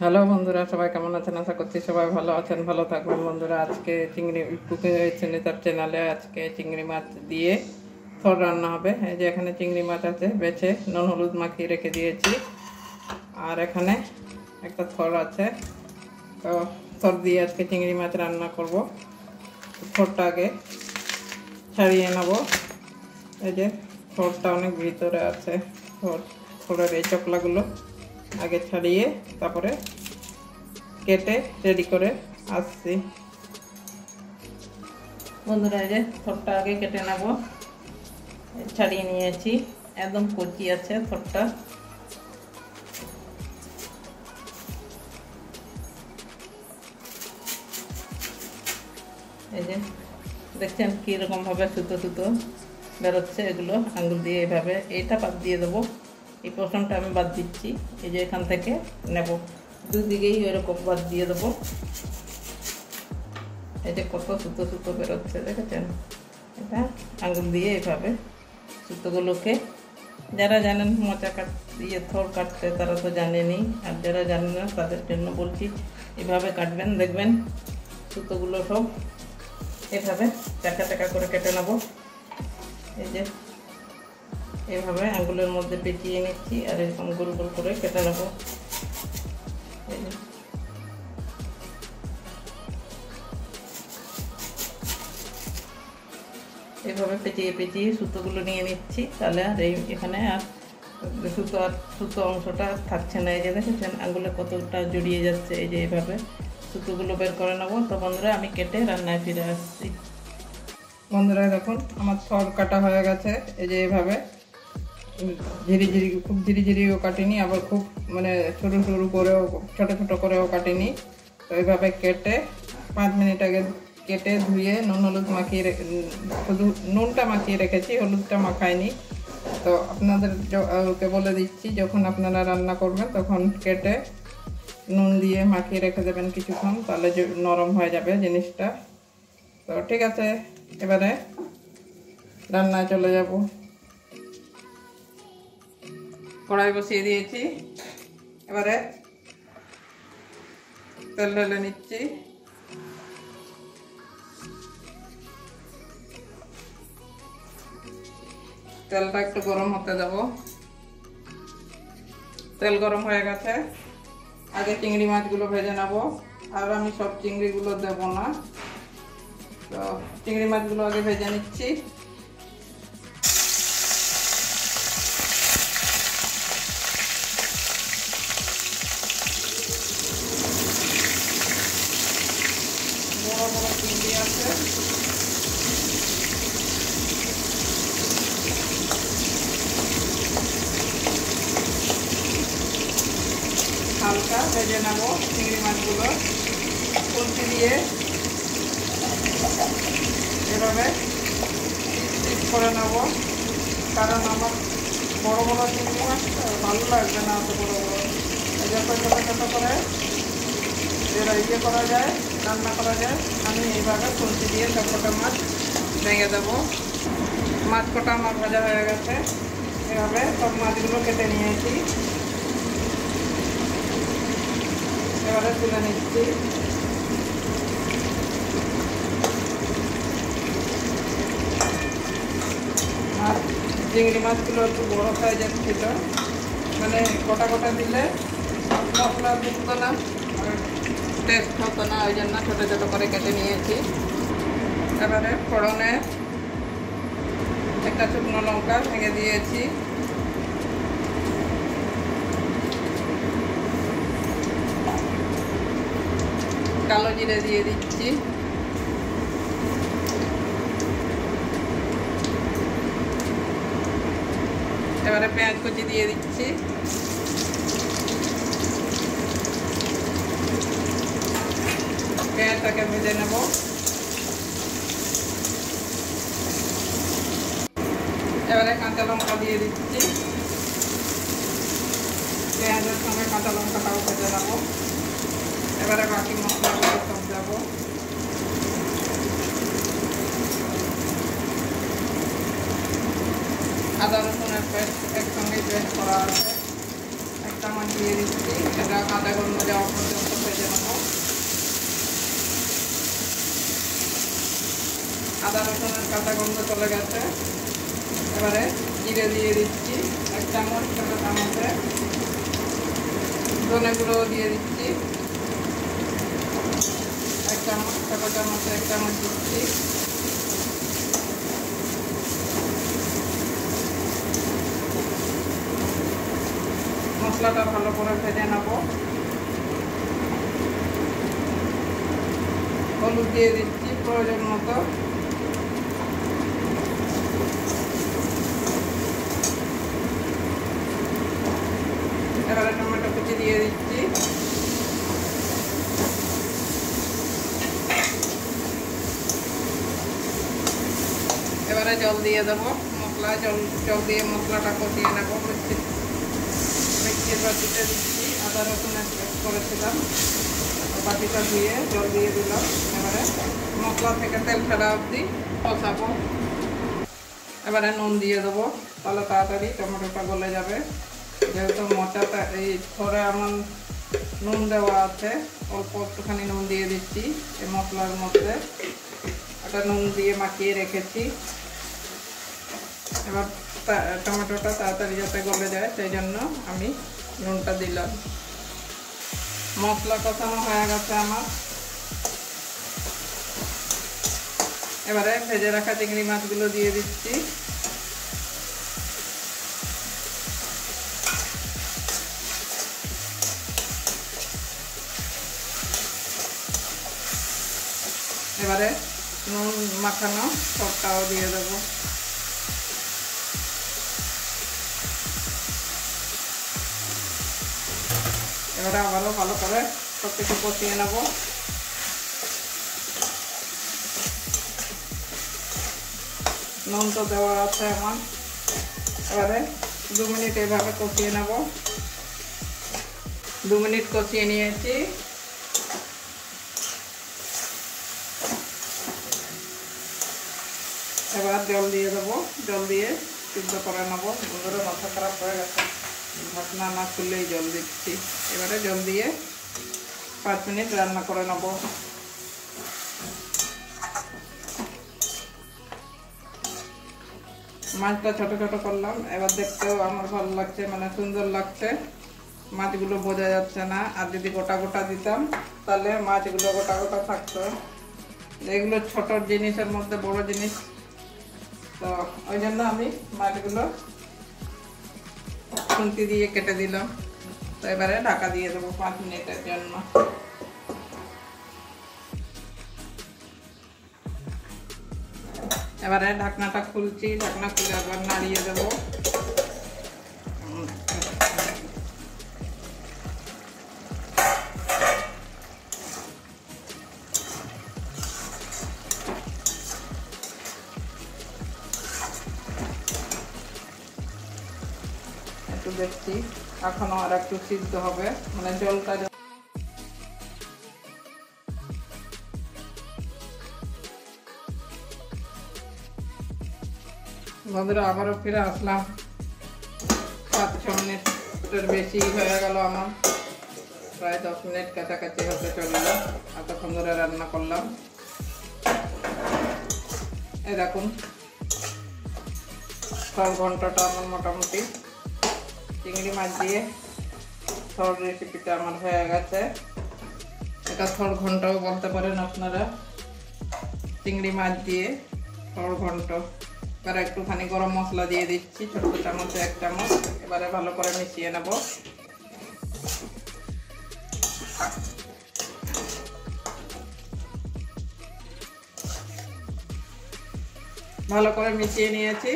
Hello বন্ধুরা, সবাই কেমন আছেন? আশা করছি সবাই ভালো আছেন, ভালো থাকবেন। বন্ধুরা, আজকে চিংড়ি কুকিং হয়েছে তার চ্যানেলে। আজকে চিংড়ি মাছ দিয়ে থর রান্না হবে। এই যে এখানে চিংড়ি মাছ আছে, বেছে নুন হলুদ মাখিয়ে রেখে দিয়েছি। আর এখানে একটা থর আছে, তো থর দিয়ে আজকে চিংড়ি মাছ রান্না করব। থরটা আগে ছাড়িয়ে নেব। এই যে থরটা অনেক ভিতরে আছে, থরের এই চকলাগুলো আগে ছাড়িয়ে তারপরে কেটে রেডি করে আসছি। বন্ধুরা, এই যে থরটা আগে কেটে নেব। ছাড়িয়ে নিয়েছি, একদম কচি আছে থরটা। এই যে দেখছেন কিরকম ভাবে সুতো সুতো বেরোচ্ছে, এগুলো আঙুল দিয়ে এইভাবে এইটা বাদ দিয়ে দেবো। এই পোর্শনটা আমি বাদ দিচ্ছি। এই যে এখান থেকে নেব, দুদিকেই এরকম বাদ দিয়ে দেবো। এই যে কত সুতো সুতো বেরোচ্ছে, দেখেছেন? এটা আঙুল দিয়ে এইভাবে সুতোগুলোকে, যারা জানেন মোচা থর কাটতে তারা তো জানেনই, আর যারা জানেন না তাদের জন্য বলছি, এভাবে কাটবেন, দেখবেন সুতোগুলো সব এভাবে চাকা চাকা করে কেটে নেব। এই যে এইভাবে আঙুলের মধ্যে পেঁচিয়ে নিচ্ছি আর এরকম গোল গোল করে কেটে নেব। এই যে এইভাবে পেঁচিয়ে পেঁচিয়ে সুতোগুলো নিয়ে নিচ্ছি, তাহলে আর এখানে আর সুতো অংশটা থাকছে না। এই যে দেখেছেন আঙুলে কতটা জড়িয়ে যাচ্ছে। এই যে এইভাবে সুতোগুলো বের করে নেবো। তো বন্ধুরা, আমি কেটে রান্নায় ফিরে আসছি। বন্ধুরা দেখুন, আমার থর কাটা হয়ে গেছে। এই যে এইভাবে ঝিরিঝিরি, খুব ঝিরিঝিরিও কাটিনি, আবার খুব মানে সরু সরু করেও, ছোটো ছোটো করেও কাটিনি। তো এইভাবে কেটে 5 মিনিট আগে কেটে ধুয়ে নুন হলুদ মাখিয়ে, শুধু নুনটা মাখিয়ে রেখেছি, হলুদটা মাখাইনি। তো আপনাদেরকে বলে দিচ্ছি, যখন আপনারা রান্না করবেন তখন কেটে নুন দিয়ে মাখিয়ে রেখে দেবেন কিছুক্ষণ, তাহলে নরম হয়ে যাবে জিনিসটা। তো ঠিক আছে, এবারে রান্নায় চলে যাব। কড়াই বসিয়ে দিয়েছি, এবারে তেল ঢেলে নিচ্ছি। তেলটা একটু গরম হতে দেব। তেল গরম হয়ে গেছে, আগে চিংড়ি মাছগুলো ভেজে নেব। আর আমি সব চিংড়িগুলো দেব না, তো চিংড়ি মাছগুলো আগে ভেজে নিচ্ছি। বড় বড় চিংড়ি আছে, হালকা ভেজে নেব চিংড়ি মাছগুলো। খুন্তি দিয়ে এভাবে পিস করে নেব, কারণ আমার বড় বড় চিংড়ি মাছ ভালো লাগবে না, অত বড় বড়। যত ছোটো ছোটো করে যেটা করা যায়, রান্না করা যায়, আমি এইভাবে খুন্তি দিয়ে সব কটা মাছ ভেঙে দেবো। মাছ কটা আমার ভাজা হয়ে গেছে, এভাবে সব মাছগুলো কেটে নিয়েছি, এবারে তুলে নিচ্ছি। আর চিংড়ি মাছগুলো একটু বড়ো সাইজের ছিল, মানে গোটা গোটা দিলে মশলা ঢুকতো না, টেস্ট হতো না, ওই জন্য ছোটো ছোটো করে কেটে নিয়েছি। এবারে ফোড়নে একটা শুকনো লঙ্কা ভেঙে দিয়েছি, কালো জিরে দিয়ে দিচ্ছি, এবারে পেঁয়াজ কুচি দিয়ে দিচ্ছি, পেঁয়াজটাকে ভেজে নেব। এবারে কাঁচা লঙ্কা দিয়ে দিচ্ছি, পেঁয়াজের সঙ্গে কাঁচা লঙ্কাটাও ভেজে নেব। এবারে বাকি মশলাগুলো সব দেবো। আদা রসুনের পেস্ট একসঙ্গে পেস্ট করা আছে, একটা মাছ দিয়ে দিচ্ছি, এটা আধা ঘন্টা যাওয়া পর্যন্ত ভেজে নেব। আদা রসুনের কাঁচা গন্ধ চলে গেছে। এবারে জিরে দিয়ে দিচ্ছি 1 চামচ, ছোটো চামচে ধনে গুঁড়ো দিয়ে দিচ্ছি 1 চামচ, ছোটো চামচে 1 চামচ দিচ্ছি। মশলাটা ভালো করে ভেজে নেব। হলুদ দিয়ে দিচ্ছি প্রয়োজন মতো। এবারে টমেটো কুচি দিয়ে দিচ্ছি। এবারে জল দিয়ে দেবো। জল দিয়ে মশলাটা কষিয়ে নেবো। মিক্সির বাটিতে দিচ্ছি, আদা রসুনের পেস্ট করেছিলাম, বাটিটা দিয়ে জল দিয়ে দিলাম। এবারে মশলা থেকে তেল ছাড়া অবধি কষাবো। এবারে নুন দিয়ে দেবো, তাহলে তাড়াতাড়ি টমেটোটা গলে যাবে। যেহেতু মোচাটা এই থরে আমার নুন দেওয়া আছে, অল্প একটুখানি নুন দিয়ে দিচ্ছি এই মশলার মধ্যে। এটা নুন দিয়ে মাখিয়ে রেখেছি। এবার টমেটোটা তাড়াতাড়ি যাতে গলে যায় সেই জন্য আমি নুনটা দিলাম। মশলা কষানো হয়ে গেছে আমার। এবারে ভেজে রাখা চিংড়ি মাছগুলো দিয়ে দিচ্ছি। এবারে নুন মাখানো সবটাও দিয়ে দেবো। এবারে আবারও ভালো করে সব কিছু কষিয়ে নেব। নুন তো দেওয়া আছে আমার। এবারে 2 মিনিট এইভাবে কষিয়ে নেব। 2 মিনিট কষিয়ে নিয়েছি। এবার জল দিয়ে দেবো। জল দিয়ে সিদ্ধ করে নেবো। বন্ধুরা মাথা খারাপ হয়ে গেছে, ঢাকনা না খুললেই জল দিচ্ছি। এবারে জল দিয়ে 5 মিনিট রান্না করে নেব। মাছটা ছোট ছোট করলাম। এবার দেখতেও আমার ভালো লাগছে, মানে সুন্দর লাগছে। মাছগুলো বোঝা যাচ্ছে না। আর যদি গোটা গোটা দিতাম তাহলে মাছগুলো গোটা গোটা থাকতো। এগুলো ছোট জিনিসের মধ্যে বড় জিনিস, তো ওই জন্য আমি মাছগুলো খুন্তি দিয়ে কেটে দিলাম। তো এবারে ঢাকা দিয়ে দেবো 5 মিনিটের জন্য। এবারে ঢাকনাটা খুলছি। ঢাকনা খুলে আবার নাড়িয়ে দেবো। একটু দেখছি, এখনো আর একটু সিদ্ধ হবে, মানে জলটা। বন্ধুরা আবারও ফিরে আসলাম। 5-6 মিনিটের বেশি হয়ে গেল আমার, প্রায় 10 মিনিট কাছাকাছি হতে চললো। এতক্ষণ ধরে রান্না করলাম। এই দেখুন সব ঘন্টাটা আমার মোটামুটি চিংড়ি মাছ দিয়ে থর রেসিপিটা আমার হয়ে গেছে। এটা থর ঘন্টাও বলতে পারেন আপনারা। চিংড়ি মাছ দিয়ে থর ঘন্ট। এবারে একটুখানি গরম মশলা দিয়ে দিচ্ছি, ছোট চামচে 1 চামচ। এবারে ভালো করে মিশিয়ে নেব। ভালো করে মিশিয়ে নিয়েছি।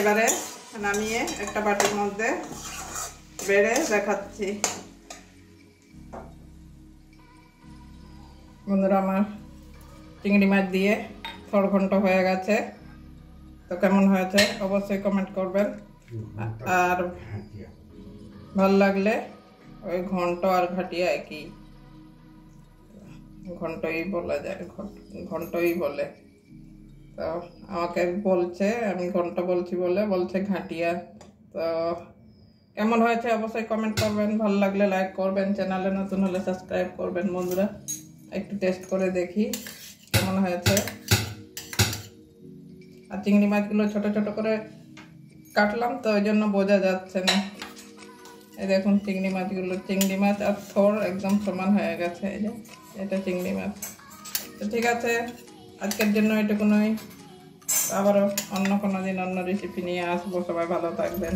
এবারে নামিয়ে একটা বাটির মধ্যে বেড়ে দেখাচ্ছি। বন্ধুরা আমার চিংড়ি মাছ দিয়ে থর ঘন্ট হয়ে গেছে। তো কেমন হয়েছে অবশ্যই কমেন্ট করবেন। আর ভালো লাগলে ওই ঘন্ট আর ঘাটিয়া একই, ঘন্টই বলা যায়, ঘন্টই বলে। তো আমাকে বলছে, আমি ঘন্ট বলছি বলে বলছে ঘাটিয়া। তো কেমন হয়েছে অবশ্যই কমেন্ট করবেন, ভালো লাগলে লাইক করবেন, চ্যানেলে নতুন হলে সাবস্ক্রাইব করবেন বন্ধুরা। একটু টেস্ট করে দেখি কেমন হয়েছে। আর চিংড়ি মাছগুলো ছোট ছোট করে কাটলাম তো ওই জন্য বোঝা যাচ্ছে না। এই দেখুন চিংড়ি মাছগুলো, চিংড়ি মাছ আর থোড় একদম সমান হয়ে গেছে। এই যে এটা চিংড়ি মাছ। তো ঠিক আছে, আজকের জন্য এটুকুনই। আবারও অন্য কোনো দিন অন্য রেসিপি নিয়ে আসবো। সবাই ভালো থাকবেন।